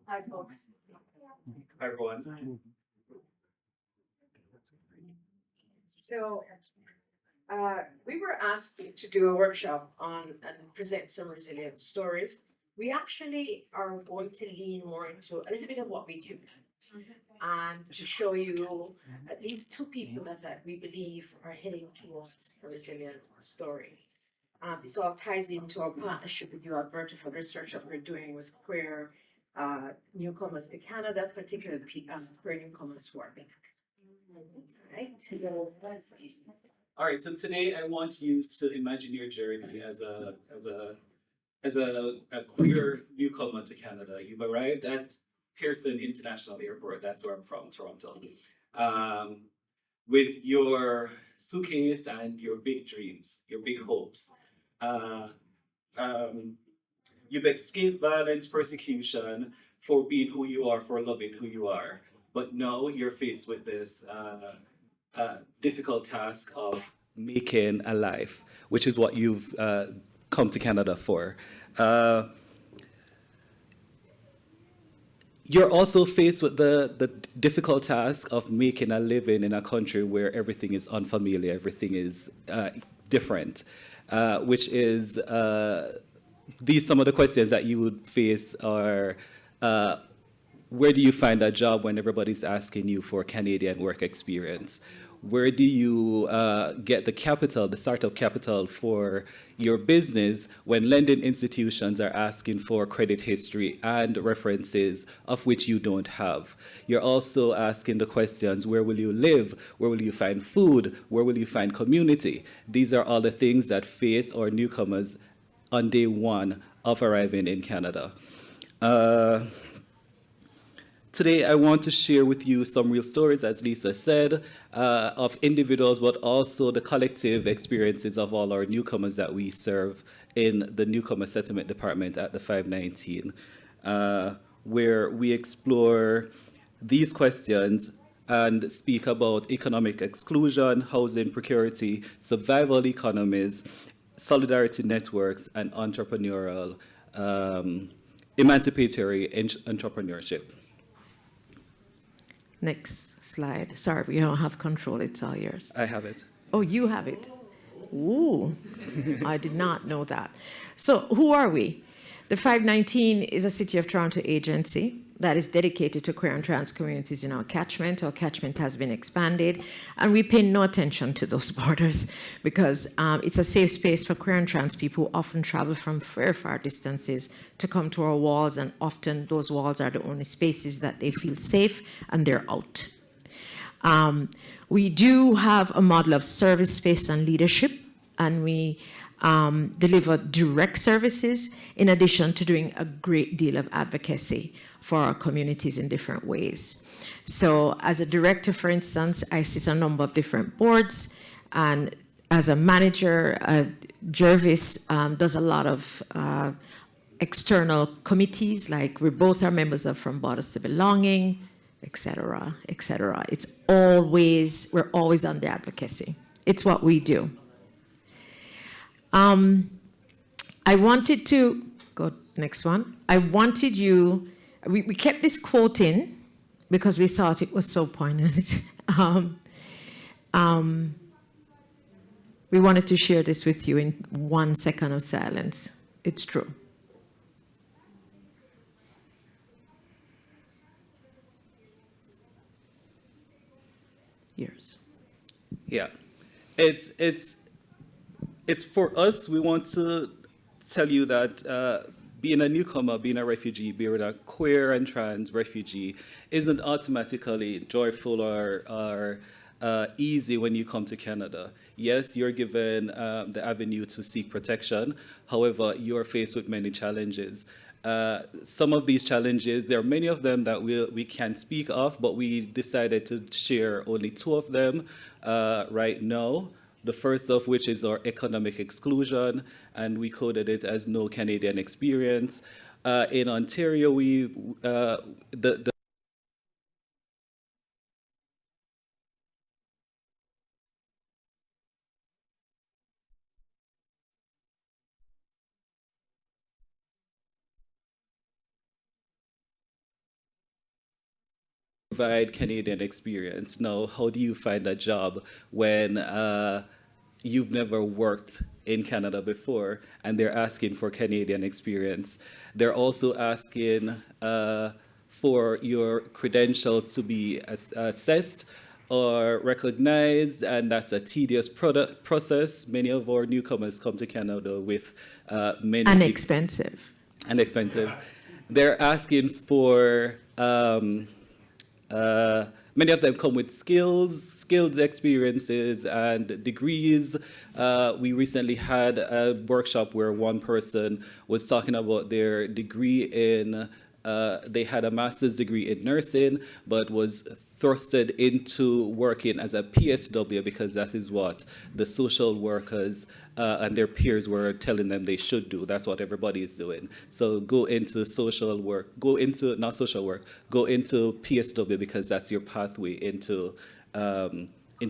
Hi, folks. Hi, everyone. So, we were asked to do a workshop on and present some resilient stories. We actually are going to lean more into a little bit of what we do and to show you at least two people that we believe are heading towards a resilient story. This all ties into our partnership with you, Alberta, for the research that we're doing with queer newcomers to Canada, particularly queer newcomers who are Black. Right. All right, so today I want you to imagine your journey as a queer newcomer to Canada. You've arrived at Pearson International Airport. That's where I'm from, Toronto. Um, with your suitcase and your big dreams, your big hopes. Uh, um, you've escaped violence, persecution for being who you are, for loving who you are. But now you're faced with this difficult task of making a life, which is what you've come to Canada for. You're also faced with the difficult task of making a living in a country where everything is unfamiliar, everything is different, which is these some of the questions that you would face are where do you find a job when everybody's asking you for Canadian work experience? Where do you get the capital, the startup capital for your business when lending institutions are asking for credit history and references of which you don't have? You're also asking the questions, where will you live? Where will you find food? Where will you find community? These are all the things that face our newcomers on day one of arriving in Canada. Today, I want to share with you some real stories, as Lisa said, of individuals, but also the collective experiences of all our newcomers that we serve in the Newcomer Settlement Department at the 519, where we explore these questions and speak about economic exclusion, housing precarity, survival economies, solidarity networks, and entrepreneurial, emancipatory entrepreneurship. Next slide. Sorry, we don't have control. It's all yours. I have it. Oh, you have it. Ooh, I did not know that. So who are we? The 519 is a City of Toronto agency that is dedicated to queer and trans communities in our catchment. Our catchment has been expanded, and we pay no attention to those borders because it's a safe space for queer and trans people who often travel from very far distances to come to our walls, and often those walls are the only spaces that they feel safe, and they're out. We do have a model of service based on leadership, and we deliver direct services in addition to doing a great deal of advocacy for our communities in different ways. So as a director, for instance, I sit on a number of different boards, and as a manager, Jervis does a lot of external committees, like we both are members of From Borders to Belonging, etc., etc. We're always on the advocacy. It's what we do. I wanted to, go next one. We kept this quote in because we thought it was so poignant. We wanted to share this with you in 1 second of silence. It's true. Yours. Yeah, it's for us. We want to tell you that being a newcomer, being a refugee, being a queer and trans refugee isn't automatically joyful or easy when you come to Canada. Yes, you're given the avenue to seek protection. However, you're faced with many challenges. Some of these challenges, there are many of them that we can speak of, but we decided to share only two of them right now. The first of which is our economic exclusion, and we coded it as no Canadian experience. In Ontario, the provide Canadian experience. Now, how do you find a job when you've never worked in Canada before and they're asking for Canadian experience? They're also asking for your credentials to be assessed or recognized, and that's a tedious process. Many of our newcomers come to Canada with many... And expensive. And expensive. They're asking for... many of them come with skilled experiences and degrees. We recently had a workshop where one person was talking about their degree in, they had a master's degree in nursing, but was thrusted into working as a PSW because that is what the social workers and their peers were telling them they should do. That's what everybody is doing. So go into social work, go into, not social work, go into PSW because that's your pathway into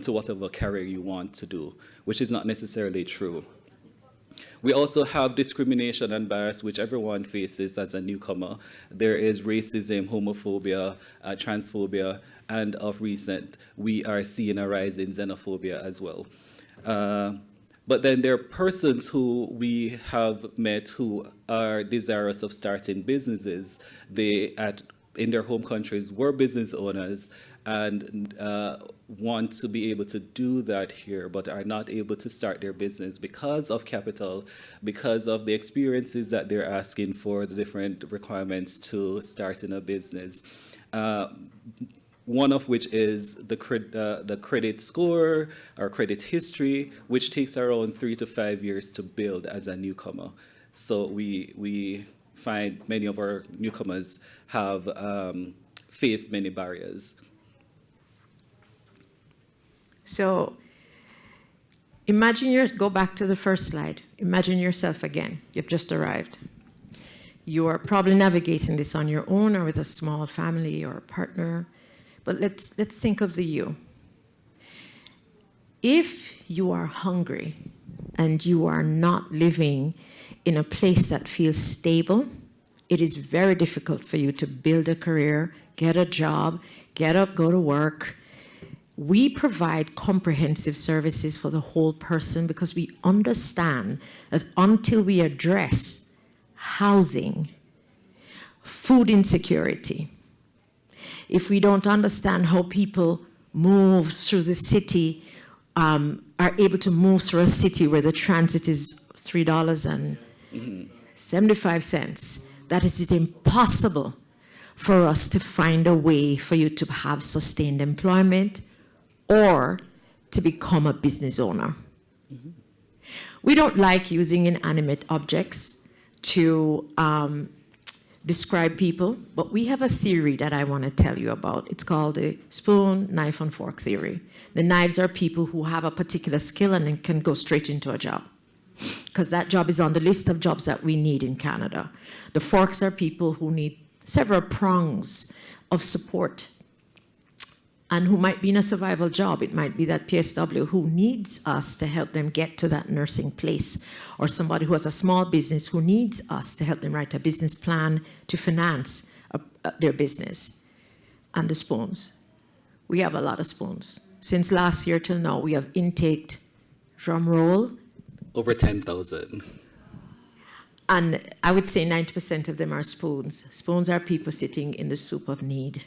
whatever career you want to do, which is not necessarily true. We also have discrimination and bias, which everyone faces as a newcomer. There is racism, homophobia, transphobia, and of recent, we are seeing a rise in xenophobia as well. But then there are persons who we have met who are desirous of starting businesses. They, in their home countries, were business owners and want to be able to do that here, but are not able to start their business because of capital, because of the experiences that they're asking for, the different requirements to start in a business. One of which is the credit score or credit history, which takes around 3 to 5 years to build as a newcomer. So we find many of our newcomers have faced many barriers. So go back to the first slide. Imagine yourself again. You've just arrived. You are probably navigating this on your own or with a small family or a partner. But let's think of the you. If you are hungry and you are not living in a place that feels stable, it is very difficult for you to build a career, get a job, get up, go to work. We provide comprehensive services for the whole person because we understand that until we address housing, food insecurity, if we don't understand how people move through the city, are able to move through a city where the transit is $3.75, that it is impossible for us to find a way for you to have sustained employment or to become a business owner. Mm-hmm. We don't like using inanimate objects to describe people, but we have a theory that I want to tell you about. It's called the spoon, knife, and fork theory. The knives are people who have a particular skill and then can go straight into a job, because that job is on the list of jobs that we need in Canada. The forks are people who need several prongs of support and who might be in a survival job. It might be that PSW who needs us to help them get to that nursing place, or somebody who has a small business who needs us to help them write a business plan to finance their business. And the spoons. We have a lot of spoons. Since last year till now, we have intaked, drum roll, over 10,000. And I would say 90% of them are spoons. Spoons are people sitting in the soup of need.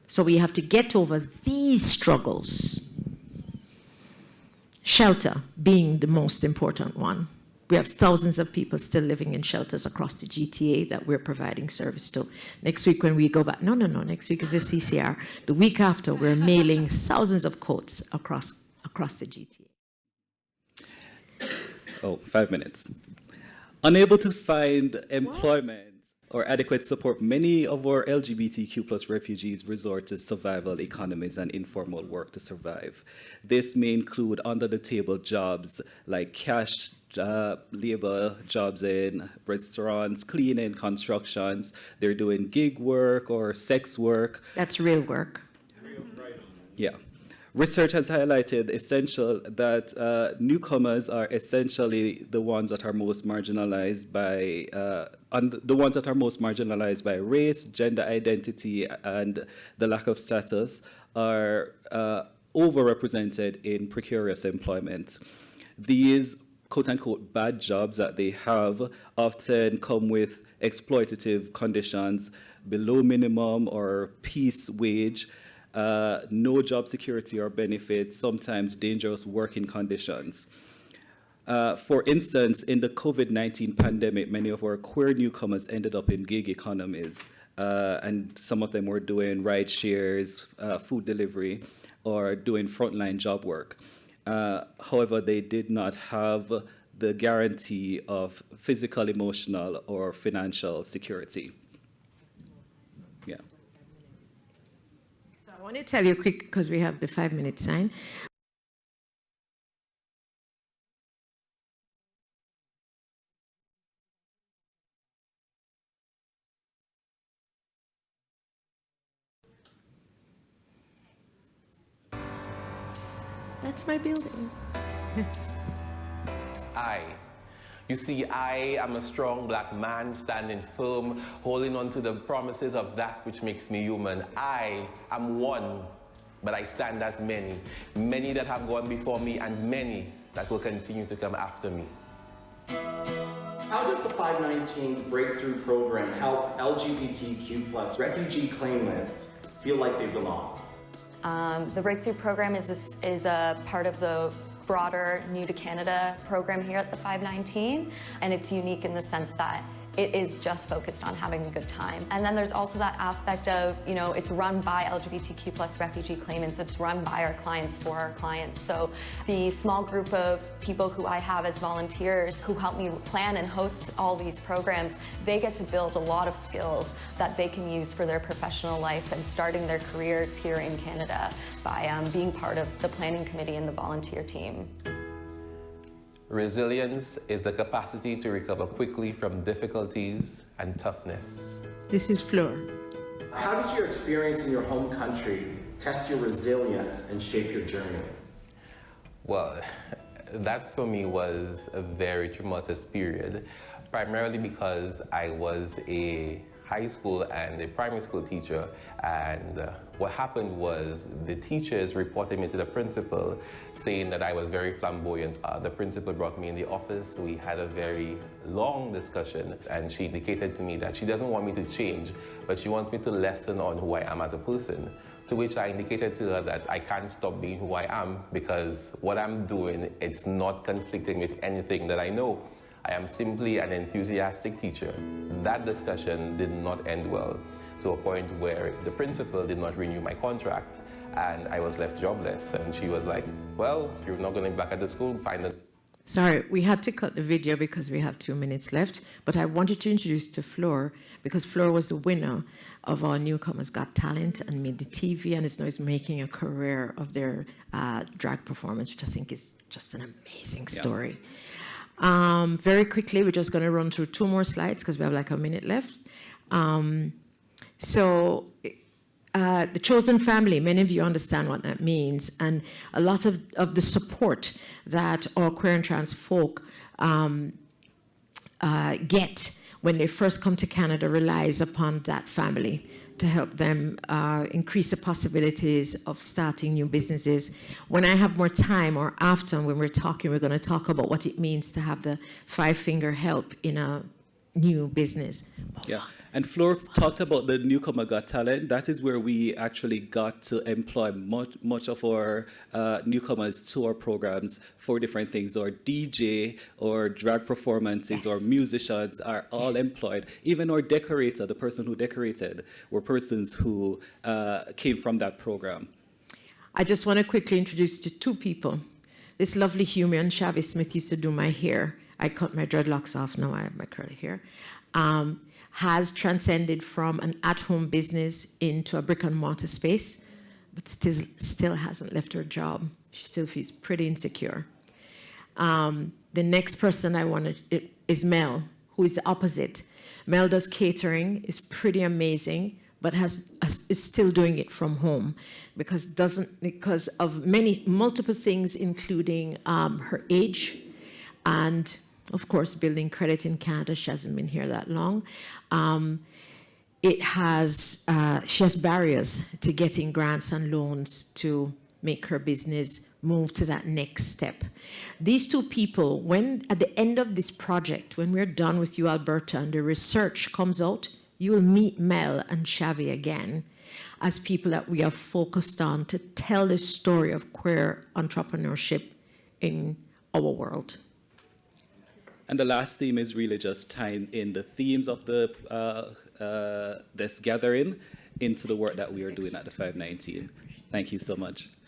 So we have to get over these struggles. Shelter being the most important one. We have thousands of people still living in shelters across the GTA that we're providing service to. Next week when we go back, no, next week is the CCR. The week after, we're mailing thousands of coats across the GTA. Oh, 5 minutes. Unable to find employment or adequate support, many of our LGBTQ plus refugees resort to survival economies and informal work to survive. This may include under-the-table jobs like cash labor jobs in restaurants, cleaning, constructions. They're doing gig work or sex work. That's real work. Yeah. Research has highlighted that newcomers are essentially the ones that are most marginalized by race, gender identity, and the lack of status are overrepresented in precarious employment. These quote-unquote bad jobs that they have often come with exploitative conditions, below minimum or piece wage, no job security or benefits, sometimes dangerous working conditions. For instance, in the COVID-19 pandemic, many of our queer newcomers ended up in gig economies, and some of them were doing ride shares, food delivery, or doing frontline job work. However, they did not have the guarantee of physical, emotional, or financial security. Yeah. So I want to tell you quick, because we have the 5-minute sign. That's my building. You see, I am a strong black man standing firm, holding on to the promises of that which makes me human. I am one, but I stand as many. Many that have gone before me and many that will continue to come after me. How does the 519 Breakthrough Program help LGBTQ plus refugee claimants feel like they belong? The Breakthrough Program is a part of the broader New to Canada program here at the 519, and it's unique in the sense that it is just focused on having a good time. And then there's also that aspect of, you know, it's run by LGBTQ plus refugee claimants, it's run by our clients for our clients. So the small group of people who I have as volunteers who help me plan and host all these programs, they get to build a lot of skills that they can use for their professional life and starting their careers here in Canada by being part of the planning committee and the volunteer team. Resilience is the capacity to recover quickly from difficulties and toughness. This is Fleur. How does your experience in your home country test your resilience and shape your journey? Well, that for me was a very traumatized period, primarily because I was a high school and a primary school teacher, and what happened was the teachers reported me to the principal saying that I was very flamboyant. The principal brought me in the office, we had a very long discussion, and she indicated to me that she doesn't want me to change, but she wants me to lessen on who I am as a person. To which I indicated to her that I can't stop being who I am because what I'm doing, it's not conflicting with anything that I know. I am simply an enthusiastic teacher. That discussion did not end well, to a point where the principal did not renew my contract and I was left jobless. And she was like, well, you're not going to be back at the school, find a... Sorry, we had to cut the video because we have 2 minutes left, but I wanted to introduce to Fleur because Fleur was the winner of our Newcomers Got Talent and made the TV and is now making a career of their drag performance, which I think is just an amazing story. Very quickly, we're just going to run through 2 more slides because we have like a minute left. The chosen family, many of you understand what that means, and a lot of the support that our queer and trans folk get when they first come to Canada relies upon that family to help them increase the possibilities of starting new businesses. When I have more time or after when we're talking, we're going to talk about what it means to have the 5-finger help in a new business. Yeah, and Fleur talked about the Newcomer Got Talent. That is where we actually got to employ much of our newcomers to our programs for different things, or DJ, or drag performances, or musicians are all employed. Even our decorator, the person who decorated, were persons who came from that program. I just want to quickly introduce you to 2 people. This lovely human, Jervis Smith, used to do my hair. I cut my dreadlocks off, now I have my curly hair. Has transcended from an at-home business into a brick-and-mortar space, but still hasn't left her job. She still feels pretty insecure. The next person I want is Mel, who is the opposite. Mel does catering, is pretty amazing, but is still doing it from home because of multiple things, including her age, and of course building credit in Canada. She hasn't been here that long. She has barriers to getting grants and loans to make her business move to that next step. These two people, when at the end of this project, when we're done with you, Alberta, and the research comes out, you will meet Mel and Xavi again as people that we are focused on to tell the story of queer entrepreneurship in our world. And the last theme is really just tying in the themes of the this gathering into the work that we are doing at the 519. Thank you so much.